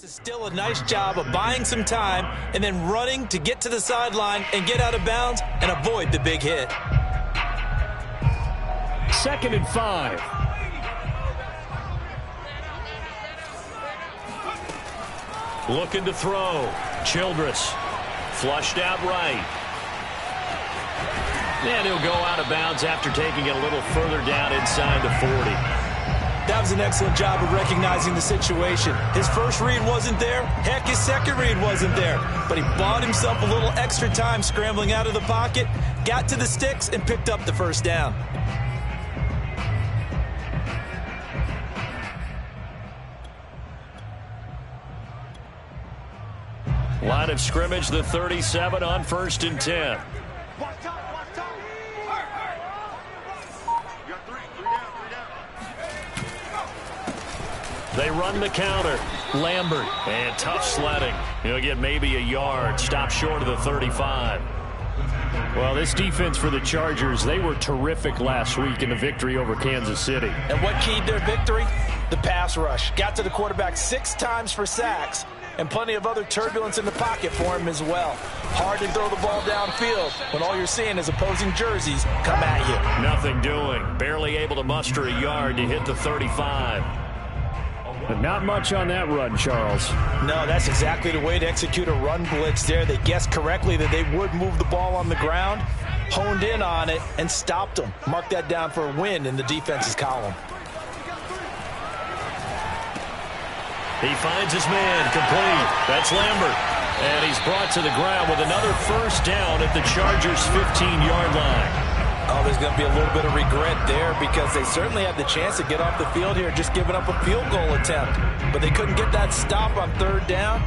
This is still a nice job of buying some time and then running to get to the sideline and get out of bounds and avoid the big hit. 2nd and 5. Looking to throw. Childress. Flushed out right. And he'll go out of bounds after taking it a little further down inside the 40. That was an excellent job of recognizing the situation. His first read wasn't there. Heck, his second read wasn't there. But he bought himself a little extra time scrambling out of the pocket, got to the sticks, and picked up the first down. Line of scrimmage, the 37 on 1st and 10. They run the counter. Lambert. And tough sledding. He'll get maybe a yard. Stop short of the 35. Well, this defense for the Chargers, they were terrific last week in the victory over Kansas City. And what keyed their victory? The pass rush. Got to the quarterback 6 times for sacks. And plenty of other turbulence in the pocket for him as well. Hard to throw the ball downfield when all you're seeing is opposing jerseys come at you. Nothing doing. Barely able to muster a yard to hit the 35. But not much on that run, Charles. No, that's exactly the way to execute a run blitz there. They guessed correctly that they would move the ball on the ground, honed in on it, and stopped them. Mark that down for a win in the defense's column. He finds his man, complete. That's Lambert. And he's brought to the ground with another first down at the Chargers' 15-yard line. Oh, there's going to be a little bit of regret there because they certainly had the chance to get off the field here, just giving up a field goal attempt. But they couldn't get that stop on 3rd down.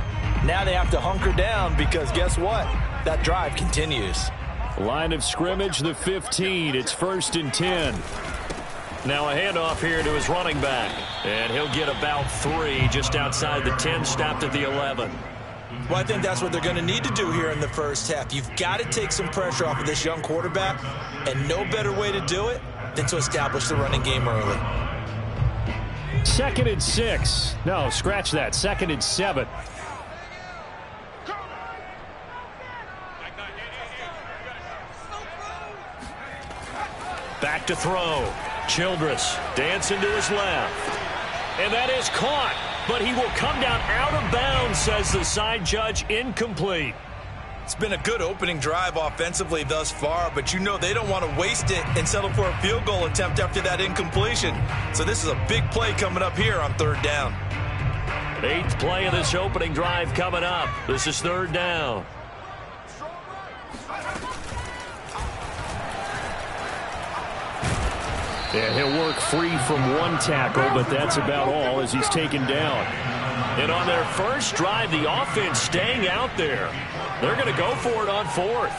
Now they have to hunker down because guess what? That drive continues. Line of scrimmage, the 15. It's 1st and 10. Now a handoff here to his running back. And he'll get about 3 just outside the 10, stopped at the 11. Well, I think that's what they're going to need to do here in the first half. You've got to take some pressure off of this young quarterback, and no better way to do it than to establish the running game early. 2nd and 6. No, scratch that. 2nd and 7. Back to throw. Childress dancing to his left. And that is caught. But he will come down out of bounds, says the side judge. Incomplete. It's been a good opening drive offensively thus far, but you know they don't want to waste it and settle for a field goal attempt after that incompletion. So this is a big play coming up here on 3rd down. 8th play of this opening drive coming up. This is 3rd down. And he'll work free from one tackle, but that's about all as he's taken down. And on their first drive, the offense staying out there. They're going to go for it on 4th.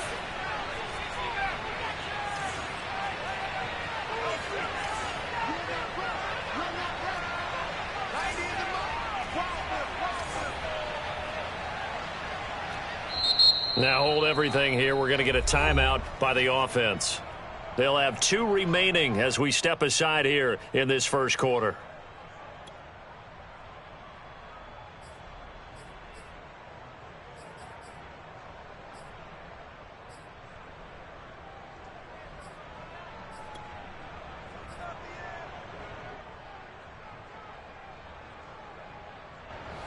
Now hold everything here. We're going to get a timeout by the offense. They'll have 2 remaining as we step aside here in this first quarter.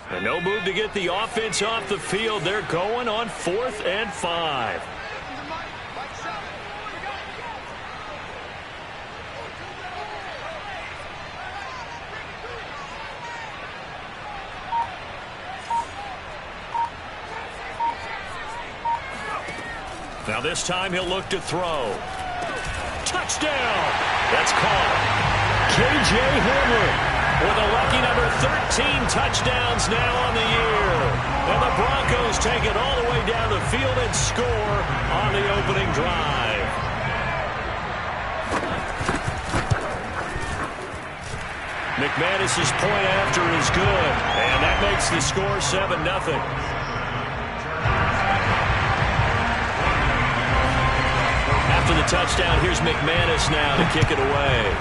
And no move to get the offense off the field. They're going on 4th and 5. Now this time he'll look to throw. Touchdown! That's caught. K.J. Hamler with a lucky number 13 touchdowns now on the year. And the Broncos take it all the way down the field and score on the opening drive. McManus's point after is good. And that makes the score 7-0. After the touchdown, here's McManus now to kick it away.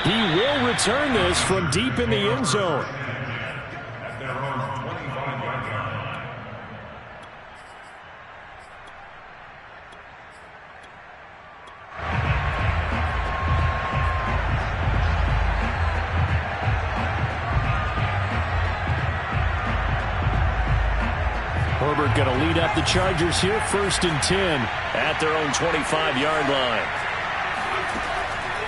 He will return this from deep in the end zone. Herbert going to lead up the Chargers here, 1st and 10 at their own 25-yard line.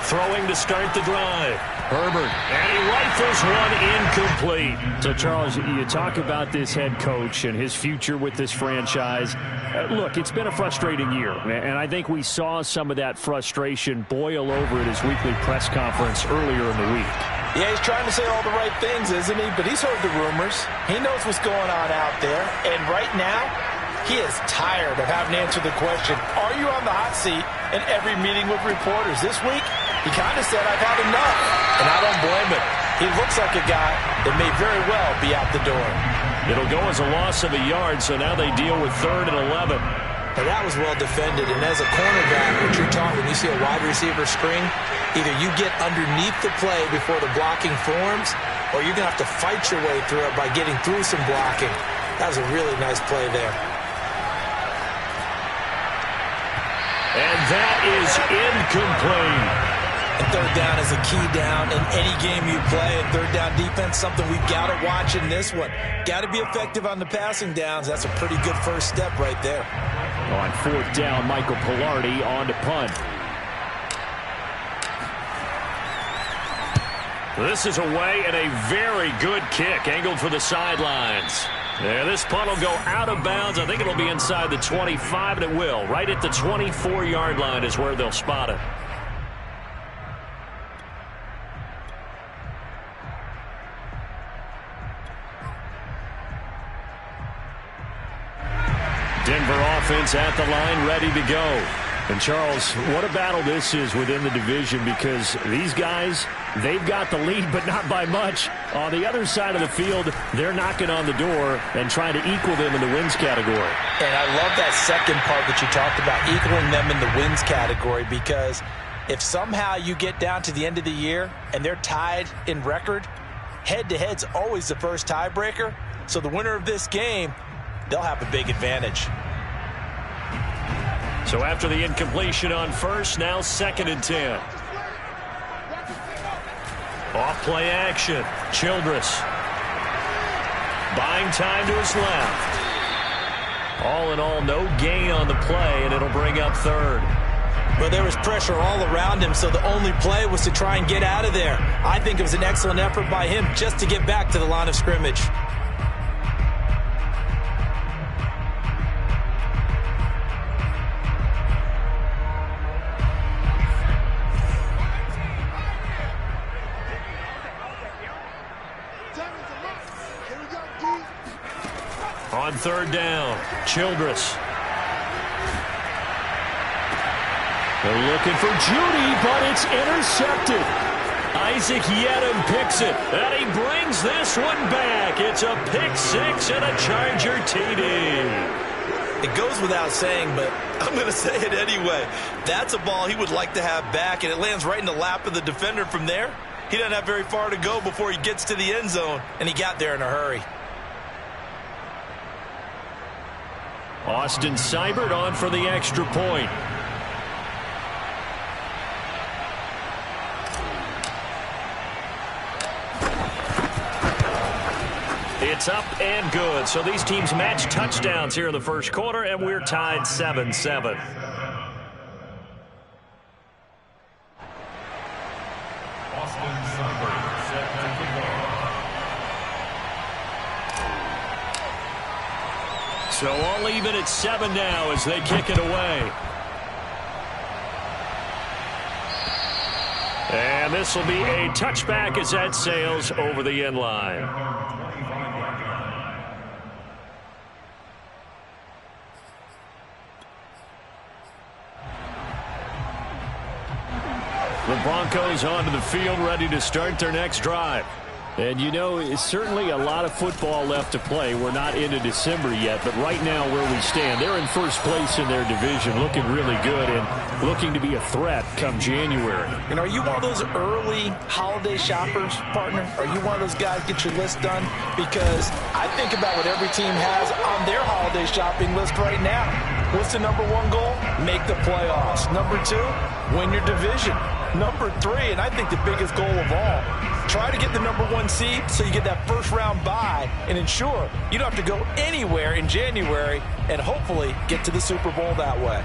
Throwing to start the drive. Herbert, and he rifles one incomplete. So, Charles, you talk about this head coach and his future with this franchise. Look, it's been a frustrating year, and I think we saw some of that frustration boil over at his weekly press conference earlier in the week. Yeah, he's trying to say all the right things, isn't he? But he's heard the rumors. He knows what's going on out there. And right now, he is tired of having to answer the question, are you on the hot seat in every meeting with reporters? This week, he kind of said, I've had enough. And I don't blame him. He looks like a guy that may very well be out the door. It'll go as a loss of a yard, so now they deal with 3rd and 11. And that was well defended. And as a cornerback, what you're taught when you see a wide receiver screen, either you get underneath the play before the blocking forms, or you're going to have to fight your way through it by getting through some blocking. That was a really nice play there. And that is incomplete. And 3rd down is a key down in any game you play. And 3rd down defense, something we've got to watch in this one. Got to be effective on the passing downs. That's a pretty good first step right there. On 4th down, Michael Pilardi on to punt. This is away and a very good kick angled for the sidelines. Yeah, this punt will go out of bounds. I think it'll be inside the 25, and it will. Right at the 24-yard line is where they'll spot it. Denver offense at the line, ready to go. And, Charles, what a battle this is within the division, because these guys, they've got the lead, but not by much. On the other side of the field, they're knocking on the door and trying to equal them in the wins category. And I love that second part that you talked about, equaling them in the wins category, because if somehow you get down to the end of the year and they're tied in record, head-to-head's always the first tiebreaker. So the winner of this game, they'll have a big advantage. So after the incompletion on 1st, now 2nd and 10. Off play action. Childress. Buying time to his left. All in all, no gain on the play, and it'll bring up 3rd. But there was pressure all around him, so the only play was to try and get out of there. I think it was an excellent effort by him just to get back to the line of scrimmage. On 3rd down, Childress. They're looking for Judy, but it's intercepted. Isaac Yedem picks it, and he brings this one back. It's a pick 6 and a Charger TD. It goes without saying, but I'm going to say it anyway. That's a ball he would like to have back, and it lands right in the lap of the defender from there. He doesn't have very far to go before he gets to the end zone, and he got there in a hurry. Austin Seibert on for the extra point. It's up and good. So these teams match touchdowns here in the first quarter, and we're tied 7-7. So all even at 7 now as they kick it away. And this will be a touchback as that sails over the end line. The Broncos onto the field, ready to start their next drive. And, you know, it's certainly a lot of football left to play. We're not into December yet, but right now where we stand, they're in first place in their division, looking really good and looking to be a threat come January. And are you one of those early holiday shoppers, partner? Are you one of those guys get your list done? Because I think about what every team has on their holiday shopping list right now. What's the number one goal? Make the playoffs. Number two, win your division. Number three, and I think the biggest goal of all, try to get the number one seed so you get that first round bye and ensure you don't have to go anywhere in January and hopefully get to the Super Bowl that way.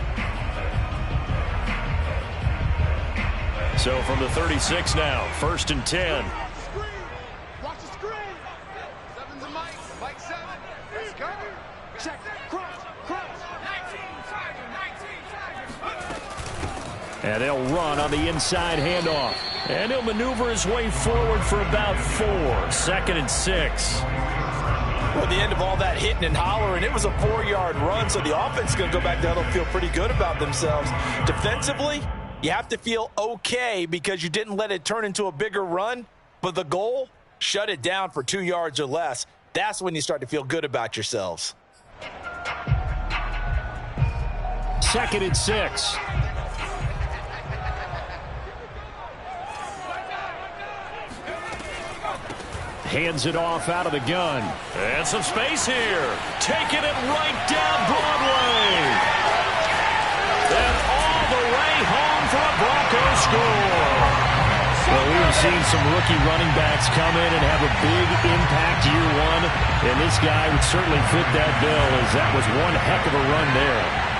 So from the 36 now, 1st and 10. Watch the screen. Seven's a Mike. Mike 7. Let's go. Check. Cross. 19 Chargers. And they'll run on the inside handoff. And he'll maneuver his way forward for about 4. 2nd and 6. Well, at the end of all that hitting and hollering, it was a 4-yard run, so the offense is going to go back down and feel pretty good about themselves. Defensively, you have to feel okay because you didn't let it turn into a bigger run, but the goal, shut it down for 2 yards or less. That's when you start to feel good about yourselves. 2nd and 6. Hands it off out of the gun. And some space here. Taking it right down Broadway. And all the way home for a Broncos score. Well, we've seen some rookie running backs come in and have a big impact year one. And this guy would certainly fit that bill, as that was one heck of a run there.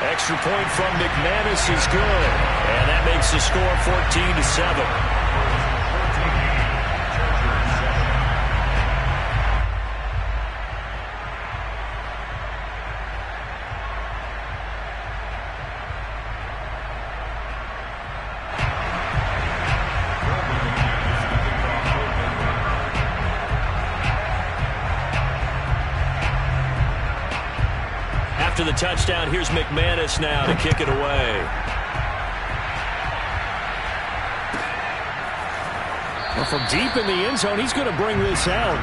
Extra point from McManus is good. And that makes the score 14-7. After the touchdown, here's McManus now to kick it away. Well, from deep in the end zone, he's going to bring this out.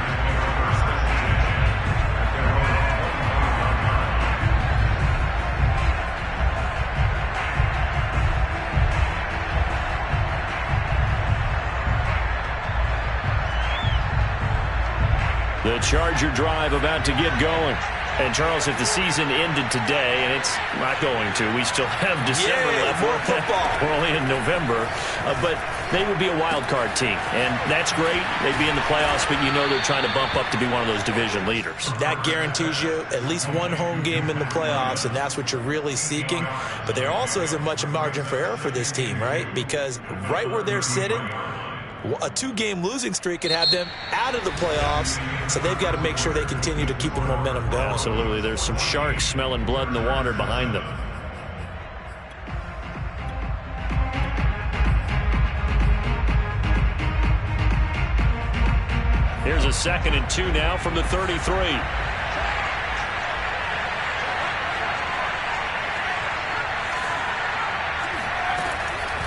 The Charger drive about to get going. And, Charles, if the season ended today, and it's not going to, we still have December left. More football. We're only in November. But they would be a wild card team. And that's great. They'd be in the playoffs, but you know they're trying to bump up to be one of those division leaders. That guarantees you at least one home game in the playoffs, and that's what you're really seeking. But there also isn't much margin for error for this team, right? Because right where they're sitting, a 2-game losing streak could have them out of the playoffs, so they've got to make sure they continue to keep the momentum going. Absolutely. There's some sharks smelling blood in the water behind them. Here's a 2nd and 2 now from the 33.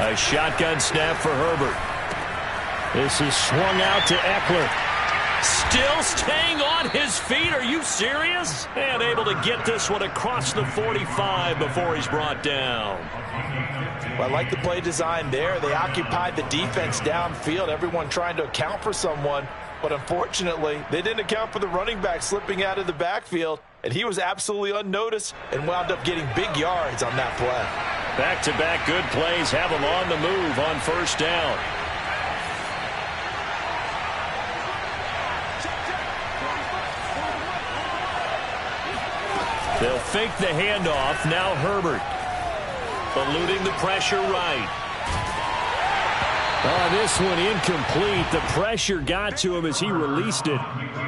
A shotgun snap for Herbert. This is swung out to Eckler. Still staying on his feet. Are you serious? And able to get this one across the 45 before he's brought down. Well, I like the play design there. They occupied the defense downfield, everyone trying to account for someone. But unfortunately, they didn't account for the running back slipping out of the backfield. And he was absolutely unnoticed and wound up getting big yards on that play. Back-to-back good plays have him on the move on 1st down. They'll fake the handoff. Now Herbert. Eluding the pressure right. This one incomplete. The pressure got to him as he released it.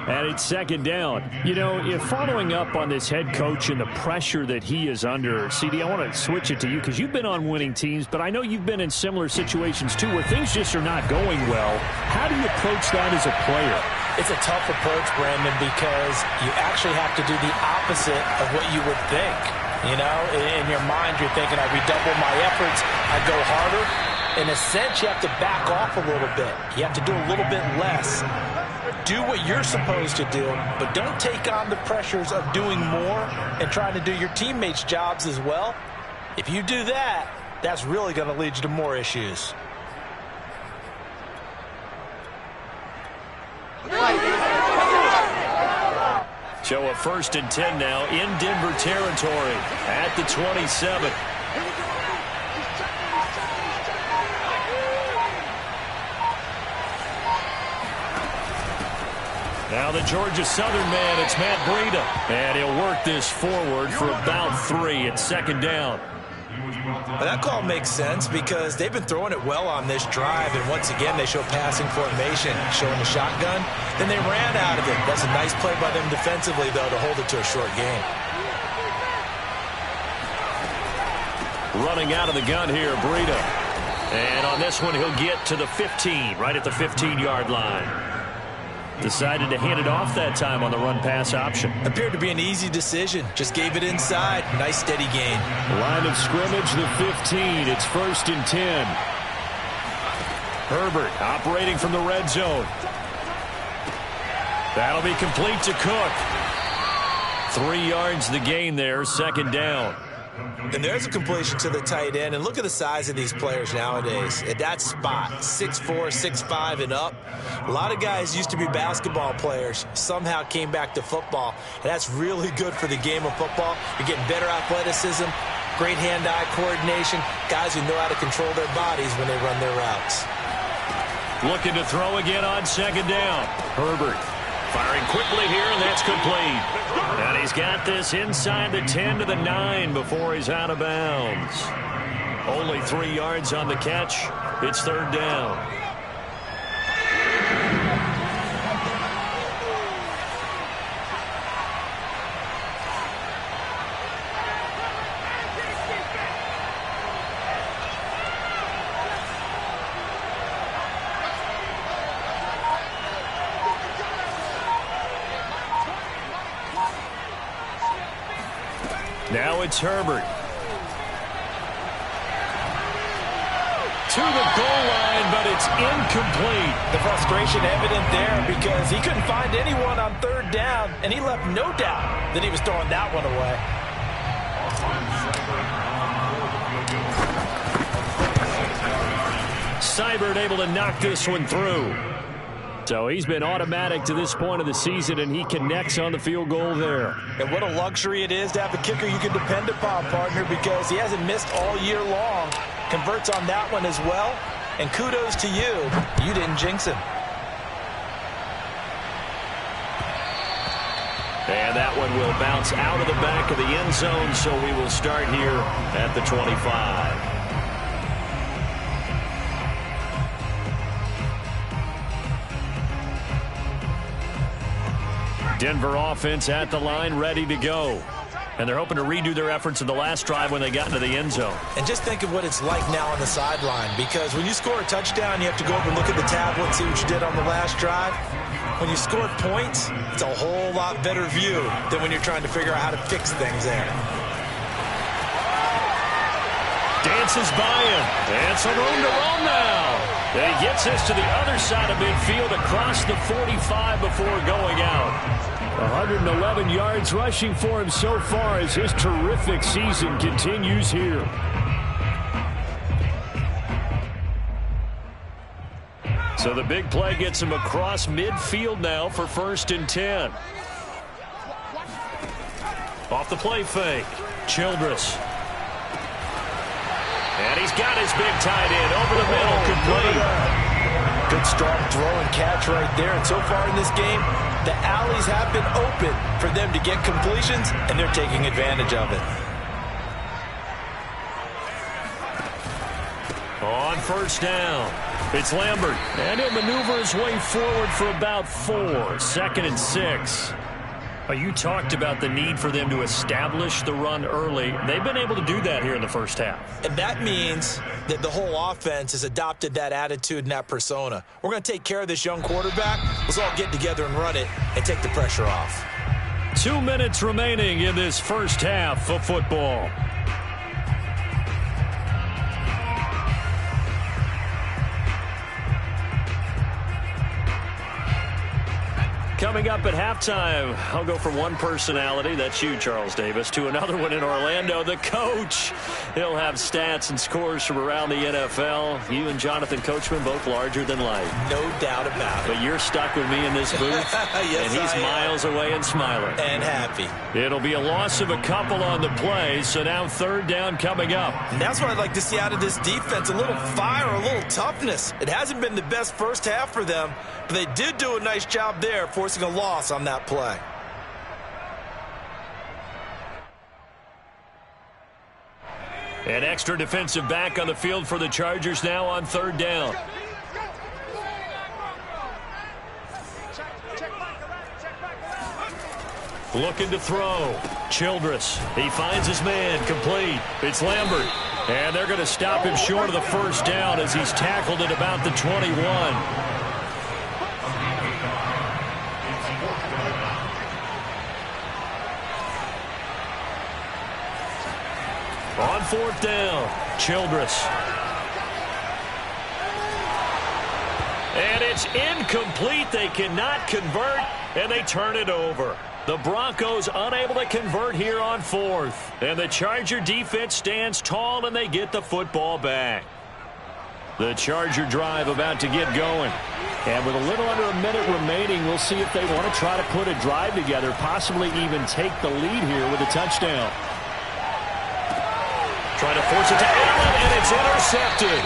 And it's 2nd down. You know, if following up on this head coach and the pressure that he is under, CD, I want to switch it to you because you've been on winning teams, but I know you've been in similar situations too where things just are not going well. How do you approach that as a player? It's a tough approach, Brandon, because you actually have to do the opposite of what you would think. You know, in your mind, you're thinking, I redouble my efforts, I go harder. In a sense, you have to back off a little bit. You have to do a little bit less. Do what you're supposed to do, but don't take on the pressures of doing more and trying to do your teammates' jobs as well. If you do that, that's really going to lead you to more issues. So a 1st and 10 now in Denver territory at the 27. Now the Georgia Southern man, it's Matt Breida. And he'll work this forward for about 3 at 2nd down. Well, that call makes sense because they've been throwing it well on this drive, and once again they show passing formation, showing the shotgun. Then they ran out of it. That's a nice play by them defensively, though, to hold it to a short game. Running out of the gun here, Breida. And on this one, he'll get to the 15, right at the 15-yard line. Decided to hand it off that time on the run-pass option. Appeared to be an easy decision. Just gave it inside. Nice, steady gain. Line of scrimmage, the 15. It's 1st and 10. Herbert operating from the red zone. That'll be complete to Cook. 3 yards the gain there, 2nd down. And there's a completion to the tight end. And look at the size of these players nowadays. At that spot, 6'4", 6'5", and up. A lot of guys used to be basketball players, somehow came back to football. And that's really good for the game of football. You're getting better athleticism, great hand-eye coordination, guys who know how to control their bodies when they run their routes. Looking to throw again on 2nd down. Herbert firing quickly here, and that's complete. And he's got this inside the 10 to the 9 before he's out of bounds. Only 3 yards on the catch. It's 3rd down. Now it's Herbert. To the goal line, but it's incomplete. The frustration evident there because he couldn't find anyone on 3rd down, and he left no doubt that he was throwing that one away. Seibert able to knock this one through. So he's been automatic to this point of the season, and he connects on the field goal there. And what a luxury it is to have a kicker you can depend upon, partner, because he hasn't missed all year long. Converts on that one as well. And kudos to you. You didn't jinx him. And that one will bounce out of the back of the end zone, so we will start here at the 25. Denver offense at the line, ready to go. And they're hoping to redo their efforts in the last drive when they got into the end zone. And just think of what it's like now on the sideline, because when you score a touchdown, you have to go over and look at the tablet and see what you did on the last drive. When you score points, it's a whole lot better view than when you're trying to figure out how to fix things there. Dances by him. And some room to run now. And he gets this to the other side of midfield across the 45 before going out. 111 yards rushing for him so far as his terrific season continues here. So the big play gets him across midfield now for 1st and 10. Off the play fake. Childress. And he's got his big tight end over the middle, complete. Good strong throw and catch right there. And so far in this game, the alleys have been open for them to get completions, and they're taking advantage of it. On 1st down, it's Lambert. And he'll maneuver his way forward for about 4. 2nd and 6. You talked about the need for them to establish the run early. They've been able to do that here in the first half. And that means that the whole offense has adopted that attitude and that persona. We're going to take care of this young quarterback. Let's all get together and run it and take the pressure off. 2 minutes remaining in this first half of football. Coming up at halftime, I'll go from one personality, that's you, Charles Davis, to another one in Orlando, the coach. He'll have stats and scores from around the NFL. You and Jonathan Coachman, both larger than life. No doubt about it. But you're stuck with me in this booth, yes, and he's miles away and smiling. And happy. It'll be a loss of a couple on the play, so now third down coming up. And that's what I'd like to see out of this defense, a little fire, a little toughness. It hasn't been the best first half for them, but they did do a nice job there, forcing a loss on that play. An extra defensive back on the field for the Chargers now on third down. Looking to throw. Childress. He finds his man. Complete. It's Lambert. And they're going to stop him short of the first down as he's tackled at about the 21. On fourth down, Childress. And it's incomplete. They cannot convert, and they turn it over. The Broncos unable to convert here on fourth. And the Charger defense stands tall, and they get the football back. The Charger drive about to get going. And with a little under a minute remaining, we'll see if they want to try to put a drive together, possibly even take the lead here with a touchdown. Trying to force it to Allen, and it's intercepted.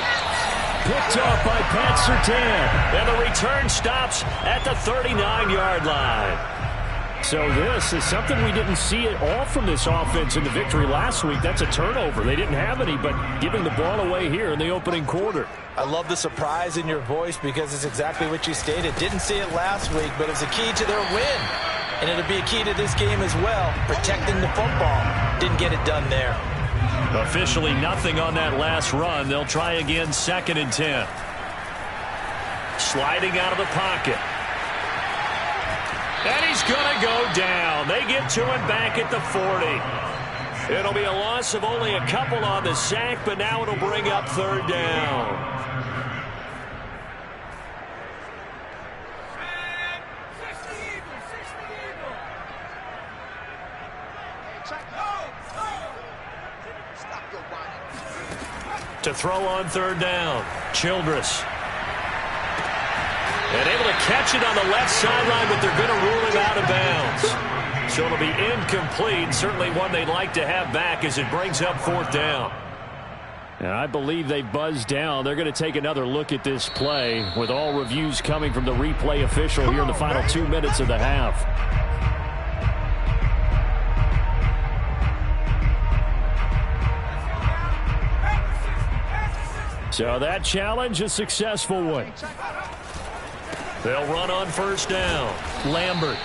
Picked off by Pat Surtain. And the return stops at the 39-yard line. So this is something we didn't see at all from this offense in the victory last week. That's a turnover. They didn't have any, but giving the ball away here in the opening quarter. I love the surprise in your voice because it's exactly what you stated. Didn't see it last week, but it's a key to their win. And it'll be a key to this game as well, protecting the football. Didn't get it done there. Officially nothing on that last run. They'll try again, 2nd and 10. Sliding out of the pocket. And he's going to go down. They get to him back at the 40. It'll be a loss of only a couple on the sack, but now it'll bring up third down. To throw on third down, Childress. And able to catch it on the left sideline, but they're going to rule him out of bounds. So it'll be incomplete. Certainly one they'd like to have back as it brings up fourth down. And I believe they buzzed down. They're going to take another look at this play with all reviews coming from the replay official here in the final 2 minutes of the half. So that challenge, a successful one. They'll run on first down. Lambert.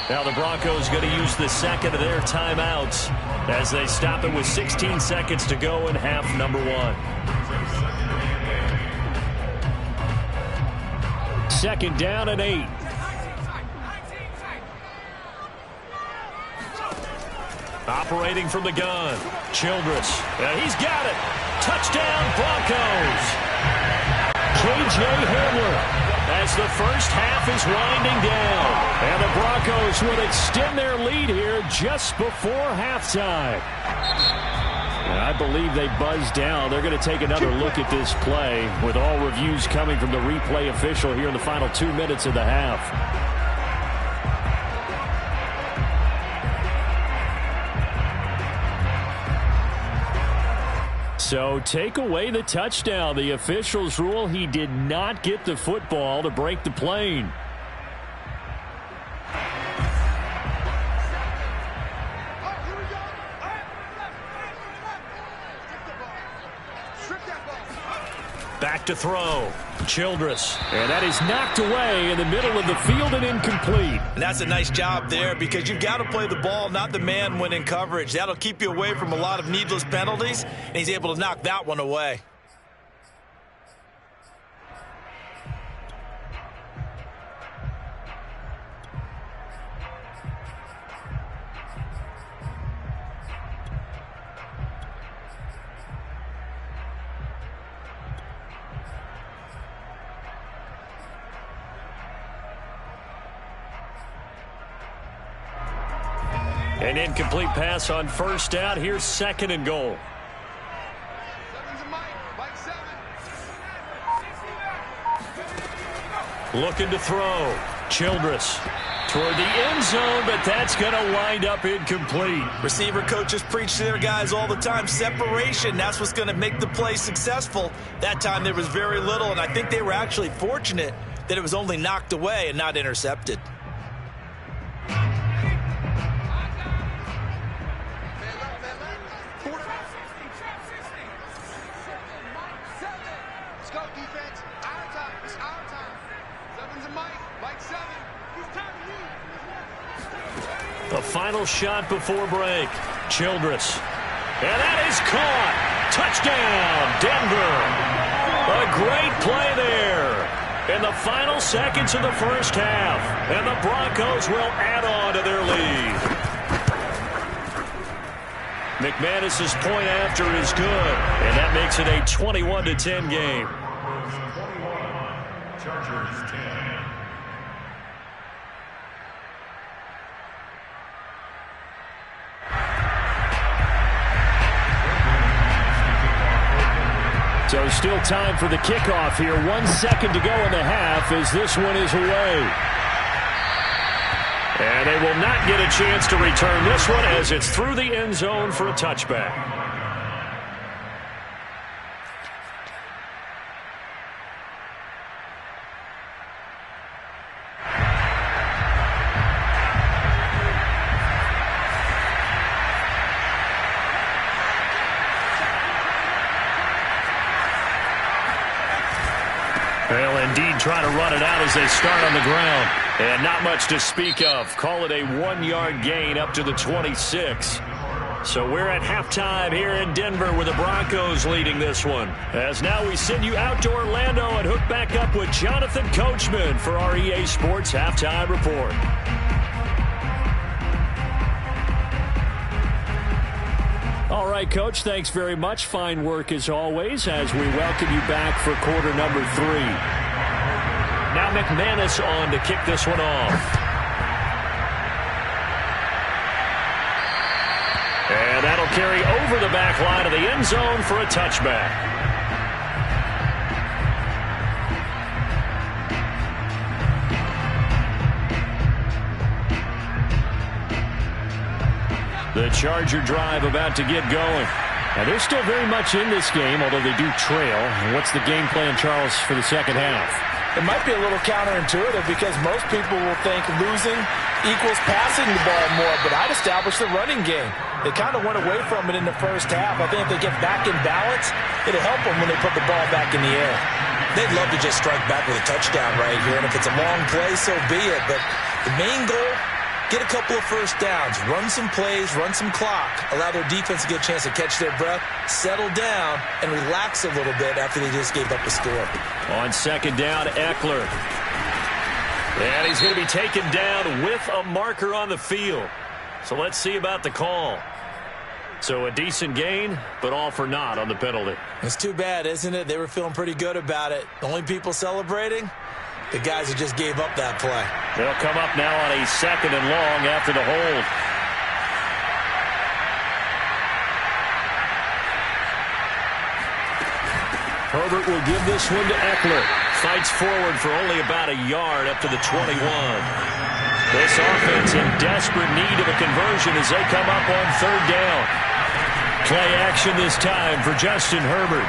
Now the Broncos going to use the second of their timeouts as they stop it with 16 seconds to go in half number 1. 2nd down and 8. Operating from the gun. Childress. He's got it. Touchdown Broncos. K.J. Hamler as the first half is winding down. And the Broncos will extend their lead here just before halftime. And I believe they buzzed down. They're going to take another look at this play with all reviews coming from the replay official here in the final 2 minutes of the half. So take away the touchdown. The officials rule he did not get the football to break the plane. Back to throw. Childress. And that is knocked away in the middle of the field and incomplete. And that's a nice job there because you've got to play the ball, not the man when in coverage. That'll keep you away from a lot of needless penalties, and he's able to knock that one away. An incomplete pass on first down. Here's 2nd and goal. Looking to throw. Childress toward the end zone, but that's going to wind up incomplete. Receiver coaches preach to their guys all the time. Separation, that's what's going to make the play successful. That time there was very little, and I think they were actually fortunate that it was only knocked away and not intercepted. The final shot before break. Childress. And that is caught. Touchdown, Denver. A great play there in the final seconds of the first half. And the Broncos will add on to their lead. McManus's point after is good. And that makes it a 21-10 game. Chargers 10. So still time for the kickoff here. 1 second to go in the half as this one is away. And they will not get a chance to return this one as it's through the end zone for a touchback. They'll indeed try to run it out as they start on the ground. And not much to speak of. Call it a 1-yard gain up to the 26. So we're at halftime here in Denver with the Broncos leading this one. As now we send you out to Orlando and hook back up with Jonathan Coachman for our EA Sports Halftime Report. All right, Coach, thanks very much. Fine work as always as we welcome you back for quarter number 3. Now McManus on to kick this one off. And that'll carry over the back line of the end zone for a touchback. The Charger drive about to get going. Now, they're still very much in this game, although they do trail. And what's the game plan, Charles, for the second half? It might be a little counterintuitive because most people will think losing equals passing the ball more, but I'd establish the running game. They kind of went away from it in the first half. I think if they get back in balance, it'll help them when they put the ball back in the air. They'd love to just strike back with a touchdown right here, and if it's a long play, so be it. But the main goal, get a couple of first downs, run some plays, run some clock, allow their defense to get a chance to catch their breath, settle down, and relax a little bit after they just gave up a score. On second down, Eckler. And he's going to be taken down with a marker on the field. So let's see about the call. So a decent gain, but all for naught on the penalty. It's too bad, isn't it? They were feeling pretty good about it. The only people celebrating, the guys who just gave up that play. They'll come up now on a 2nd and long after the hold. Herbert will give this one to Eckler. Fights forward for only about a yard up to the 21. This offense in desperate need of a conversion as they come up on 3rd down. Play action this time for Justin Herbert.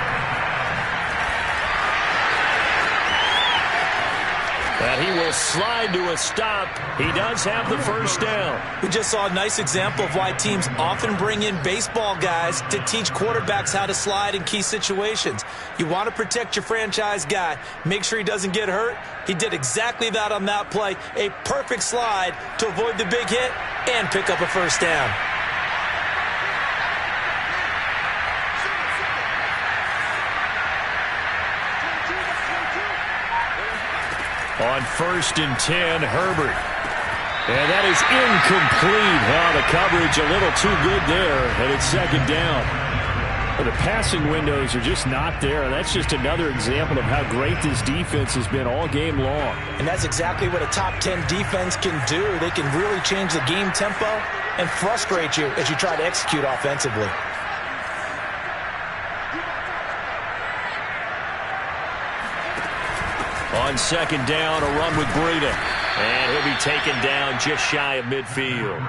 And he will slide to a stop. He does have the first down. We just saw a nice example of why teams often bring in baseball guys to teach quarterbacks how to slide in key situations. You want to protect your franchise guy. Make sure he doesn't get hurt. He did exactly that on that play. A perfect slide to avoid the big hit and pick up a first down. On 1st and 10, Herbert. And that is incomplete. The coverage a little too good there, and it's 2nd down. Well, the passing windows are just not there. That's just another example of how great this defense has been all game long. And that's exactly what a top 10 defense can do. They can really change the game tempo and frustrate you as you try to execute offensively. On second down, a run with Breida. And he'll be taken down just shy of midfield.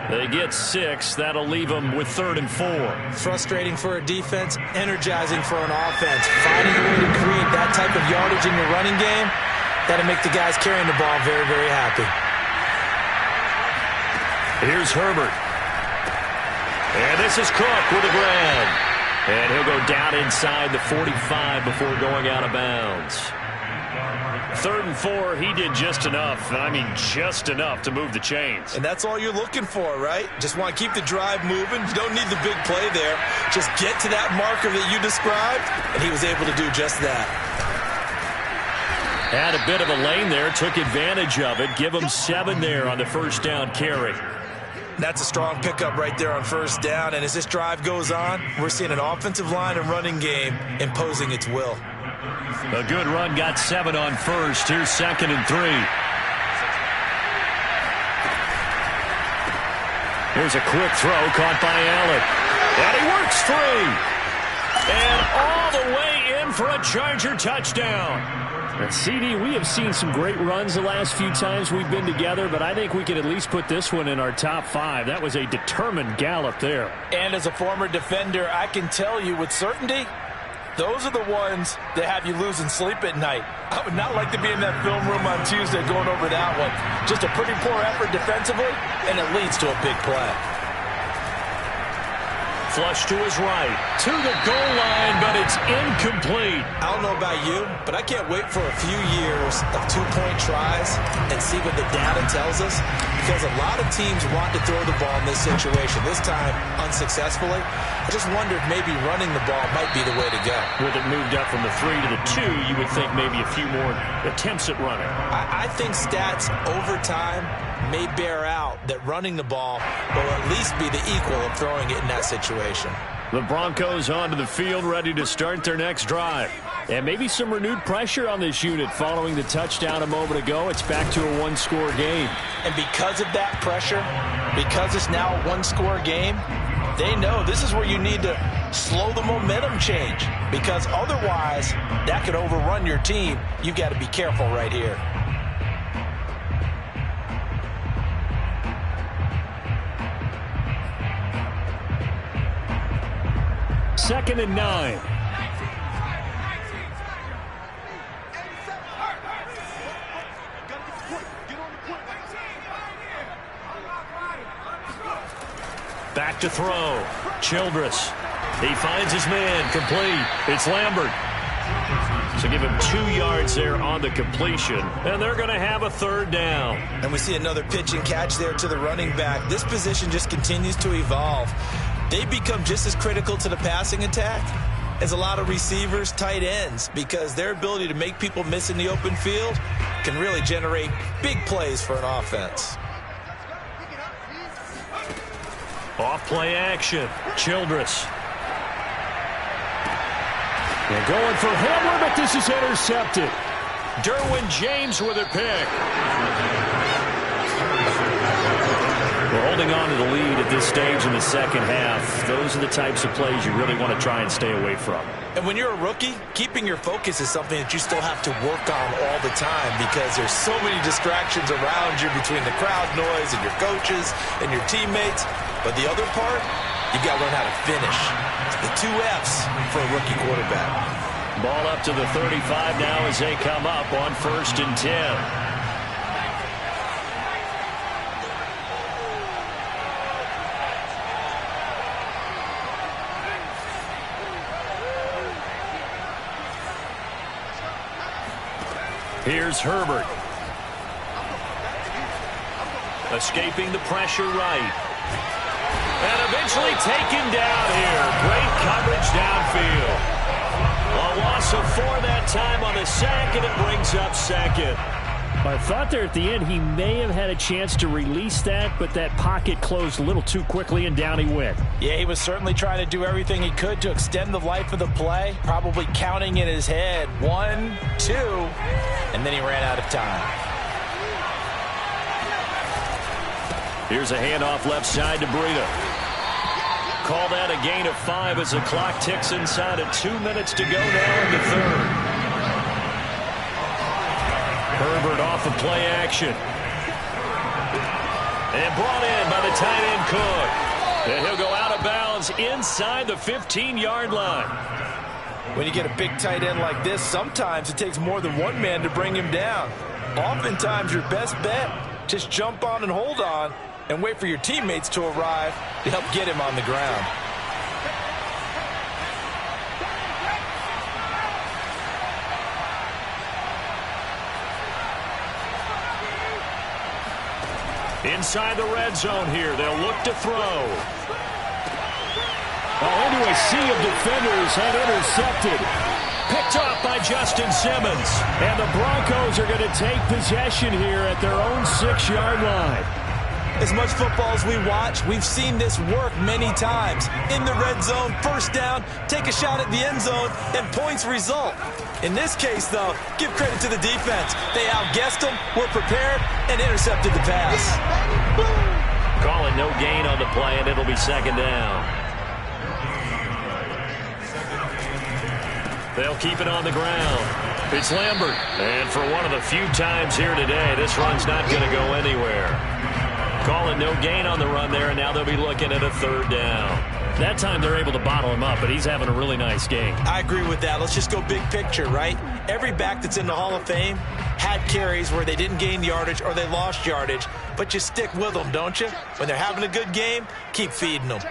They get 6. That'll leave them with 3rd and 4. Frustrating for a defense, energizing for an offense. Finding a way to create that type of yardage in your running game, that'll make the guys carrying the ball very, very happy. Here's Herbert. And this is Cook with a grab. And he'll go down inside the 45 before going out of bounds. 3rd and 4, he did just enough. I mean, just enough to move the chains. And that's all you're looking for, right? Just want to keep the drive moving. You don't need the big play there. Just get to that marker that you described, and he was able to do just that. Had a bit of a lane there, took advantage of it. Give him 7 there on the first down carry. That's a strong pickup right there on first down. And as this drive goes on, we're seeing an offensive line and running game imposing its will. A good run, got 7 on first. Here's 2nd and 3. Here's a quick throw caught by Allen. And he works free. And all the way in for a Charger touchdown. And CD, we have seen some great runs the last few times we've been together, but I think we can at least put this one in our top 5. That was a determined gallop there. And as a former defender, I can tell you with certainty, those are the ones that have you losing sleep at night. I would not like to be in that film room on Tuesday going over that one. Just a pretty poor effort defensively, and it leads to a big play. Flush to his right, to the goal line, but it's incomplete. I don't know about you, but I can't wait for a few years of 2-point tries and see what the data tells us, because a lot of teams want to throw the ball in this situation, this time unsuccessfully. I just wonder if maybe running the ball might be the way to go. With it moved up from the 3 to the 2, you would think maybe a few more attempts at running. I think stats over time may bear out that running the ball will at least be the equal of throwing it in that situation. The Broncos onto the field, ready to start their next drive. And maybe some renewed pressure on this unit following the touchdown a moment ago. It's back to a 1-score game. And because of that pressure, because it's now a 1-score game, they know this is where you need to slow the momentum change, because otherwise that could overrun your team. You've got to be careful right here. Second and 9. Back to throw. Childress. He finds his man. Complete. It's Lambert. So give him 2 yards there on the completion. And they're going to have a 3rd down. And we see another pitch and catch there to the running back. This position just continues to evolve. They become just as critical to the passing attack as a lot of receivers, tight ends, because their ability to make people miss in the open field can really generate big plays for an offense. Off play action. Childress. They're going for Hamler, but this is intercepted. Derwin James with a pick. We're holding on to the lead at this stage in the second half. Those are the types of plays you really want to try and stay away from. And when you're a rookie, keeping your focus is something that you still have to work on all the time, because there's so many distractions around you between the crowd noise and your coaches and your teammates. But the other part, you got to learn how to finish. It's the 2 F's for a rookie quarterback. Ball up to the 35 now as they come up on 1st and 10. Here's Herbert. Escaping the pressure right. And eventually taken down here. Great coverage downfield. A loss of 4 that time on the sack, and it brings up 2nd. I thought there at the end he may have had a chance to release that, but that pocket closed a little too quickly, and down he went. Yeah, he was certainly trying to do everything he could to extend the life of the play, probably counting in his head 1, 2, and then he ran out of time. Here's a handoff left side to Breida. Call that a gain of 5 as the clock ticks inside of 2 minutes to go now in the third. Herbert off of play action. And brought in by the tight end Cook. And he'll go out of bounds inside the 15-yard line. When you get a big tight end like this, sometimes it takes more than one man to bring him down. Oftentimes, your best bet, just jump on and hold on and wait for your teammates to arrive to help get him on the ground. Inside the red zone here, they'll look to throw. Into a sea of defenders and intercepted. Picked off by Justin Simmons. And the Broncos are going to take possession here at their own 6-yard line. As much football as we watch, we've seen this work many times. In the red zone, first down, take a shot at the end zone, and points result. In this case, though, give credit to the defense. They outguessed them, were prepared, and intercepted the pass. Calling no gain on the play, and it'll be second down. They'll keep it on the ground. It's Lambert. And for one of the few times here today, this run's not going to go anywhere. Calling no gain on the run there, and now they'll be looking at a third down. That time they're able to bottle him up, but he's having a really nice game. I agree with that. Let's just go big picture, right? Every back that's in the Hall of Fame had carries where they didn't gain yardage or they lost yardage, but you stick with them, don't you? When they're having a good game, keep feeding them.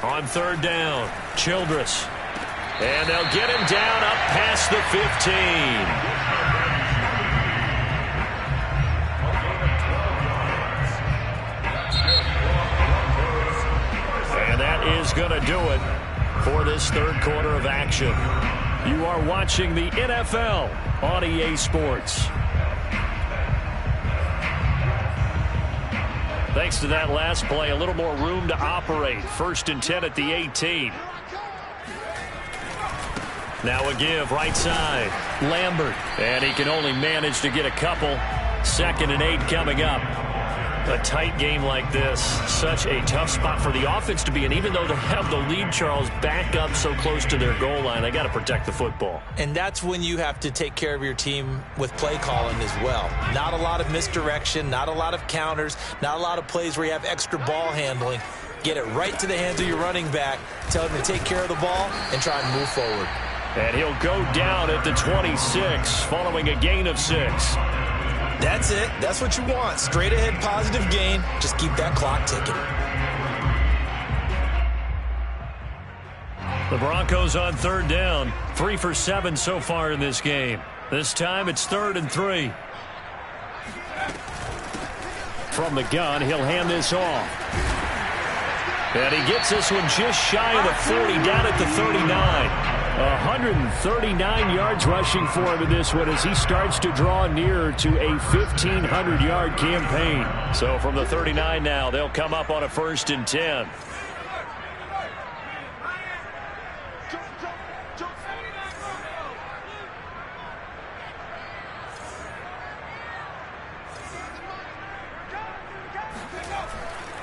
On third down, Childress. And they'll get him down up past the 15. And that is going to do it for this third quarter of action. You are watching the NFL on EA Sports. Thanks to that last play, a little more room to operate. 1st and 10 at the 18. Now a give, right side. Lambert. And he can only manage to get a couple. 2nd and 8 coming up. A tight game like this, such a tough spot for the offense to be in. Even though they have the lead, Charles, back up so close to their goal line, they got to protect the football. And that's when you have to take care of your team with play calling as well. Not a lot of misdirection, not a lot of counters, not a lot of plays where you have extra ball handling. Get it right to the hands of your running back, tell him to take care of the ball, and try and move forward. And he'll go down at the 26, following a gain of 6. That's it. That's what you want. Straight ahead positive gain. Just keep that clock ticking. The Broncos on third down. 3 for 7 so far in this game. This time it's 3rd and 3. From the gun, he'll hand this off. And he gets this one just shy of the 40, down at the 39. 139 yards rushing for him in this one as he starts to draw nearer to a 1,500-yard campaign. So from the 39 now, they'll come up on a 1st and 10.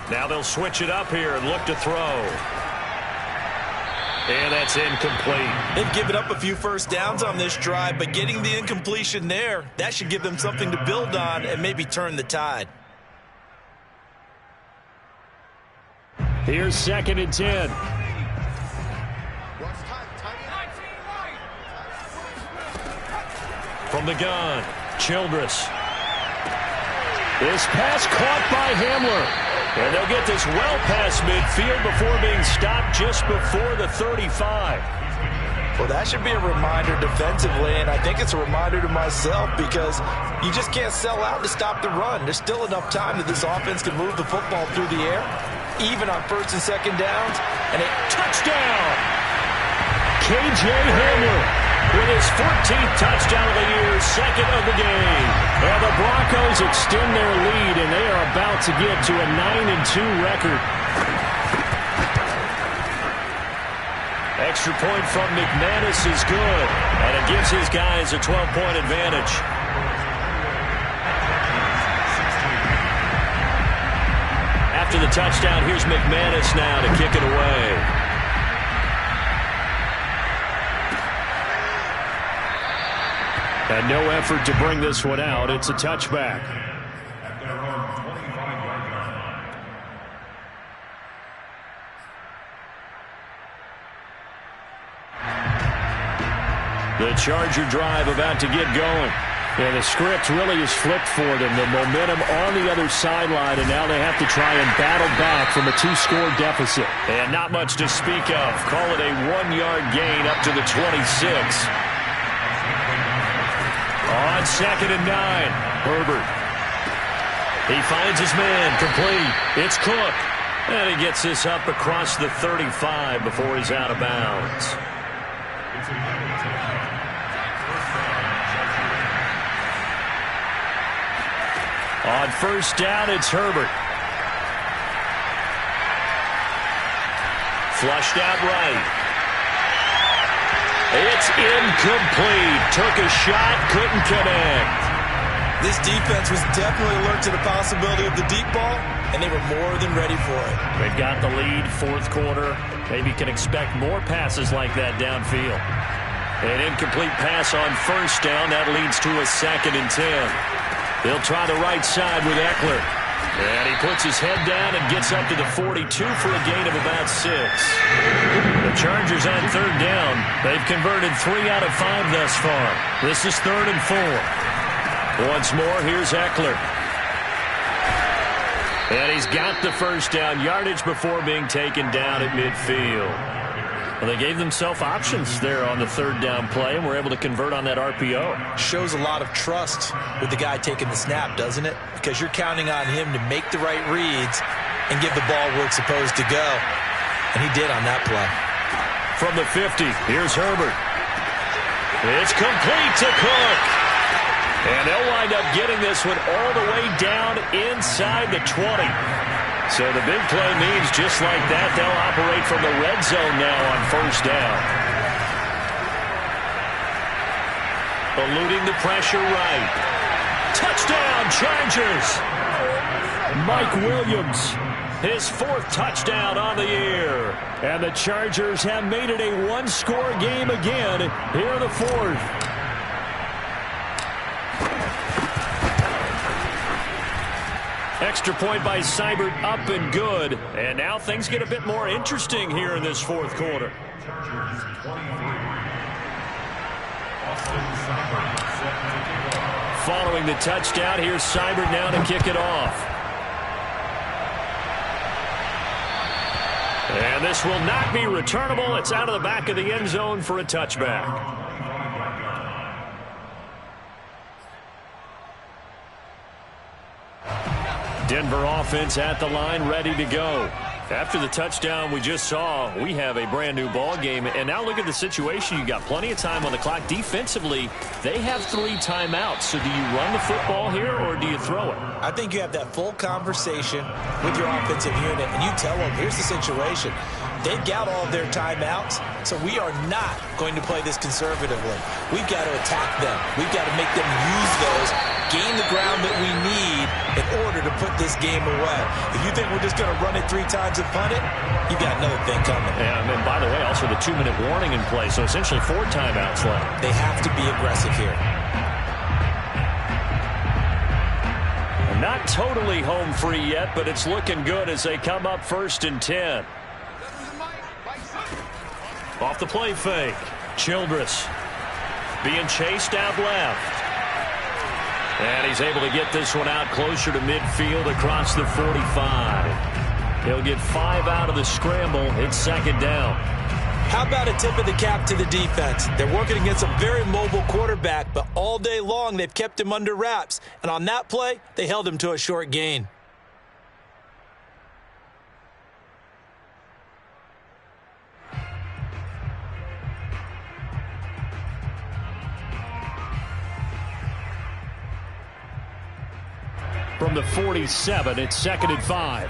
Now they'll switch it up here and look to throw. And that's incomplete. They've given up a few first downs on this drive, but getting the incompletion there, that should give them something to build on and maybe turn the tide. Here's 2nd and 10. From the gun, Childress. This pass caught by Hamler. And they'll get this well past midfield before being stopped just before the 35. Well, that should be a reminder defensively, and I think it's a reminder to myself because you just can't sell out to stop the run. There's still enough time that this offense can move the football through the air, even on 1st and 2nd downs. And a touchdown! K.J. Hamler with his 14th touchdown of the year, second of the game. And the Broncos extend their lead, and they are about to get to a 9-2 record. Extra point from McManus is good, and it gives his guys a 12-point advantage. After the touchdown, here's McManus now to kick it away. And no effort to bring this one out. It's a touchback. The Charger drive about to get going. Yeah, the script really is flipped for them. The momentum on the other sideline, and now they have to try and battle back from a 2-score deficit. And not much to speak of. Call it a 1-yard gain up to the 26. On 2nd and 9, Herbert. He finds his man, complete. It's Cook. And he gets this up across the 35 before he's out of bounds. On 1st down, it's Herbert. Flushed out right. It's incomplete. Took a shot, couldn't connect. This defense was definitely alert to the possibility of the deep ball, and they were more than ready for it. They've got the lead, 4th quarter. Maybe can expect more passes like that downfield. An incomplete pass on 1st down. That leads to a 2nd and 10. They'll try the right side with Eckler. And he puts his head down and gets up to the 42 for a gain of about 6. The Chargers on 3rd down. They've converted 3 out of 5 thus far. This is 3rd and 4. Once more, here's Eckler. And he's got the 1st down yardage before being taken down at midfield. Well, they gave themselves options there on the 3rd down play and were able to convert on that RPO. Shows a lot of trust with the guy taking the snap, doesn't it? Because you're counting on him to make the right reads and give the ball where it's supposed to go. And he did on that play. From the 50, here's Herbert. It's complete to Cook. And they'll wind up getting this one all the way down inside the 20. So the big play means just like that, they'll operate from the red zone now on 1st down. Eluding the pressure right. Touchdown, Chargers! Mike Williams, his 4th touchdown on the year. And the Chargers have made it a 1-score game again here in the 4th. Extra point by Seibert, up and good. And now things get a bit more interesting here in this 4th quarter. Following the touchdown, here's Seibert now to kick it off. And this will not be returnable. It's out of the back of the end zone for a touchback. Denver offense at the line, ready to go. After the touchdown we just saw, we have a brand new ball game. And now look at the situation. You got plenty of time on the clock. Defensively, they have 3 timeouts. So do you run the football here or do you throw it? I think you have that full conversation with your offensive unit, and you tell them, here's the situation. They've got all of their timeouts, so we are not going to play this conservatively. We've got to attack them. We've got to make them use those, gain the ground that we need in order to put this game away. If you think we're just going to run it 3 times and punt it, you've got another thing coming. Yeah, and by the way, also the 2-minute warning in play, so essentially 4 timeouts left. They have to be aggressive here. Not totally home free yet, but it's looking good as they come up 1st and 10. Off the play fake. Childress being chased out left. And he's able to get this one out closer to midfield across the 45. He'll get 5 out of the scramble. It's 2nd down. How about a tip of the cap to the defense? They're working against a very mobile quarterback, but all day long they've kept him under wraps. And on that play, they held him to a short gain. from the 47. It's 2nd and 5.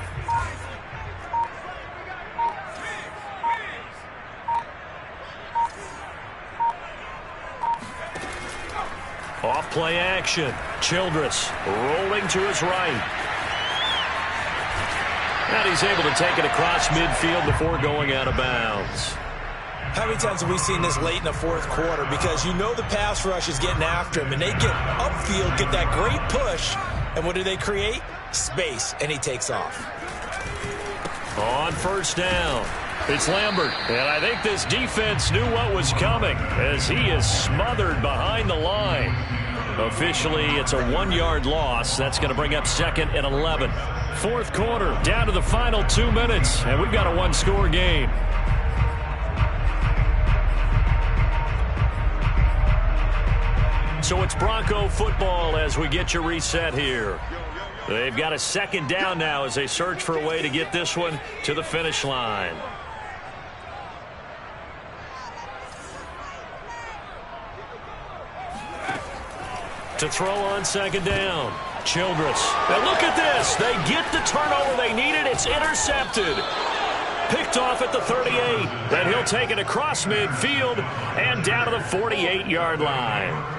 Off play action. Childress rolling to his right. And he's able to take it across midfield before going out of bounds. How many times have we seen this late in the fourth quarter? Because you know the pass rush is getting after him, and they get upfield, get that great push, and what do they create? Space, and he takes off. On first down, it's Lambert. And I think this defense knew what was coming as he is smothered behind the line. Officially, it's a 1-yard loss. That's going to bring up 2nd and 11. Fourth quarter, down to the final 2 minutes, and we've got a 1-score game. So it's Bronco football as we get you reset here. They've got a 2nd down now as they search for a way to get this one to the finish line. To throw on 2nd down. Childress. And look at this. They get the turnover they needed. It's intercepted. Picked off at the 38. Then he'll take it across midfield and down to the 48-yard line.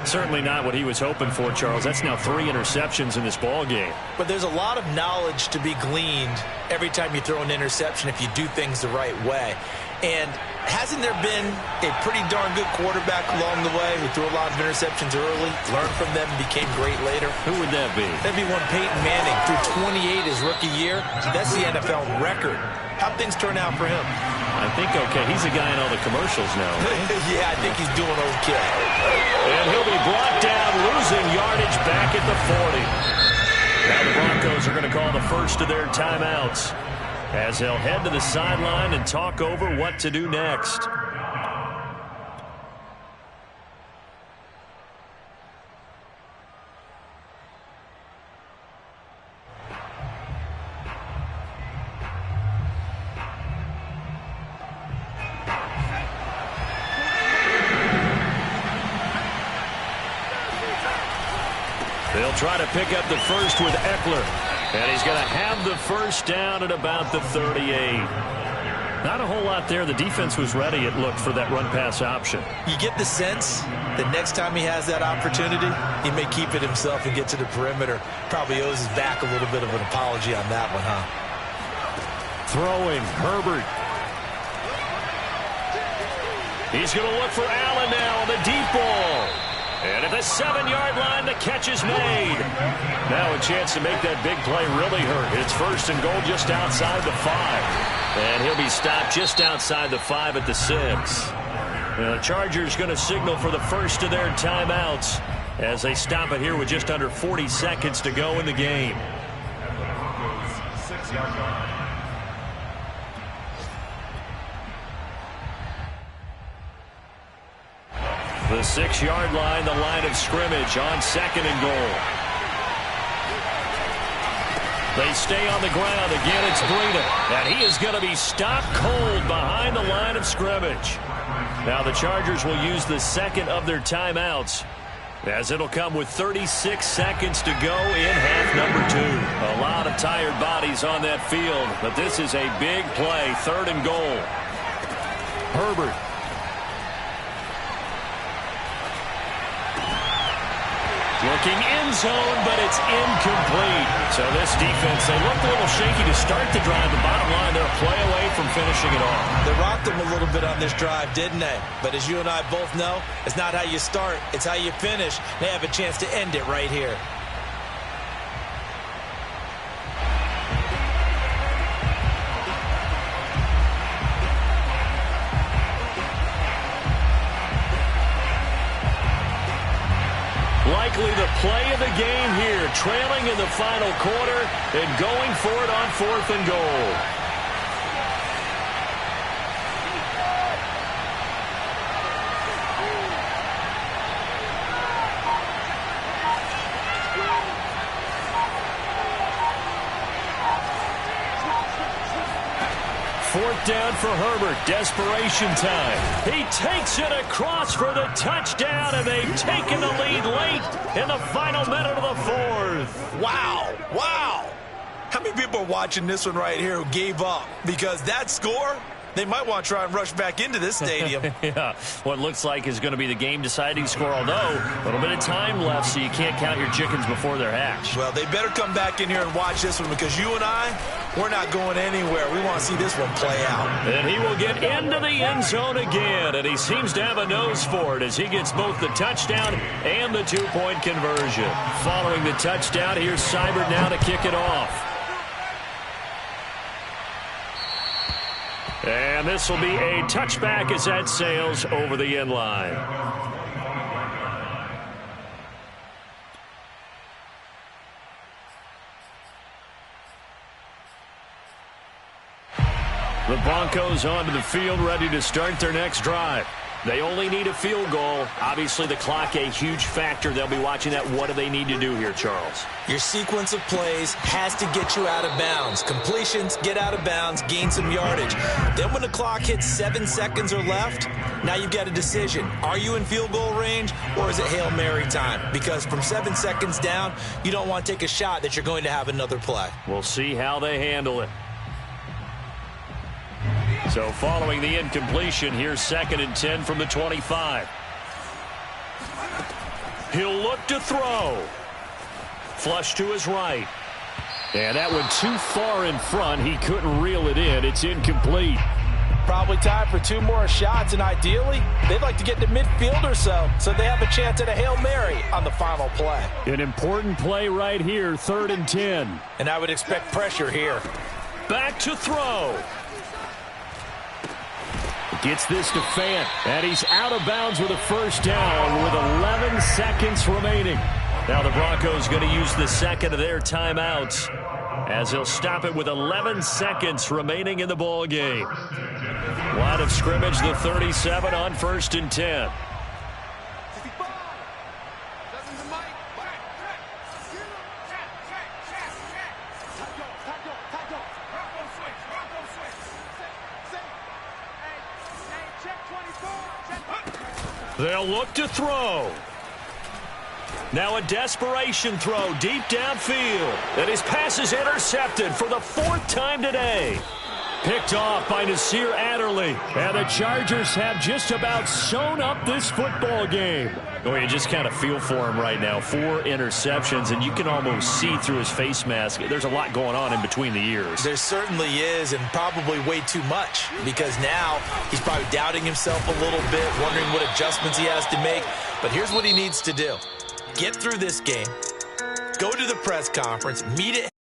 Certainly not what he was hoping for, Charles. That's now 3 interceptions in this ball game. But there's a lot of knowledge to be gleaned every time you throw an interception if you do things the right way. And hasn't there been a pretty darn good quarterback along the way who threw a lot of interceptions early, learned from them, and became great later? Who would that be? That'd be one Peyton Manning. Threw 28 his rookie year. That's the NFL record. How'd things turn out for him? I think okay. He's a guy in all the commercials now. Right? Yeah, I think he's doing okay. And he'll be brought down, losing yardage back at the 40. Now the Broncos are going to call the first of their timeouts as they'll head to the sideline and talk over what to do next. They'll try to pick up the first with Eckler. And he's going to have the first down at about the 38. Not a whole lot there. The defense was ready, it looked, for that run-pass option. You get the sense that next time he has that opportunity, he may keep it himself and get to the perimeter. Probably owes his back a little bit of an apology on that one, huh? Throwing, Herbert. He's going to look for Allen now on the deep ball. And at the 7-yard line, the catch is made. Now a chance to make that big play really hurt. It's 1st and goal just outside the 5. And he'll be stopped just outside the 5 at the 6. The Chargers going to signal for the first of their timeouts as they stop it here with just under 40 seconds to go in the game. 6-yard line. The 6-yard line, the line of scrimmage on 2nd and goal. They stay on the ground. Again, it's Breida. And he is going to be stopped cold behind the line of scrimmage. Now the Chargers will use the 2nd of their timeouts as it'll come with 36 seconds to go in half number 2. A lot of tired bodies on that field, but this is a big play. 3rd and goal. Herbert. Looking end zone, but it's incomplete. So this defense, they looked a little shaky to start the drive. The bottom line, they're a play away from finishing it off. They rocked them a little bit on this drive, didn't they? But as you and I both know, it's not how you start, it's how you finish. They have a chance to end it right here. Likely the play of the game here, trailing in the final quarter and going for it on 4th and goal. 4th down for Herbert. Desperation time. He takes it across for the touchdown, and they've taken the lead late in the final minute of the 4th. Wow. Wow. How many people are watching this one right here who gave up? Because that score, they might want to try and rush back into this stadium. Yeah, what looks like is going to be the game-deciding score, although a little bit of time left, so you can't count your chickens before they're hatched. Well, they better come back in here and watch this one, because you and I, we're not going anywhere. We want to see this one play out. And he will get into the end zone again, and he seems to have a nose for it as he gets both the touchdown and the 2-point conversion. Following the touchdown, here's Seibert now to kick it off. And this will be a touchback as that sails over the end line. The Broncos onto the field, ready to start their next drive. They only need a field goal. Obviously, the clock a huge factor. They'll be watching that. What do they need to do here, Charles? Your sequence of plays has to get you out of bounds. Completions, get out of bounds, gain some yardage. Then when the clock hits 7 seconds or left, now you've got a decision. Are you in field goal range, or is it Hail Mary time? Because from 7 seconds down, you don't want to take a shot that you're going to have another play. We'll see how they handle it. So following the incompletion, here's 2nd and 10 from the 25. He'll look to throw. Flush to his right. And that went too far in front. He couldn't reel it in. It's incomplete. Probably time for 2 more shots, and ideally, they'd like to get to midfield or so they have a chance at a Hail Mary on the final play. An important play right here, 3rd and 10. And I would expect pressure here. Back to throw. Gets this to Fant, and he's out of bounds with a 1st down with 11 seconds remaining. Now the Broncos going to use the second of their timeouts as they'll stop it with 11 seconds remaining in the ball game. Line of scrimmage, the 37 on 1st and 10. They'll look to throw. Now a desperation throw deep downfield. And his pass is intercepted for the 4th time today. Picked off by Nasir Adderley. And the Chargers have just about sewn up this football game. Oh, you just kind of feel for him right now. 4 interceptions, and you can almost see through his face mask. There's a lot going on in between the ears. There certainly is, and probably way too much, because now he's probably doubting himself a little bit, wondering what adjustments he has to make. But here's what he needs to do. Get through this game, go to the press conference, meet it.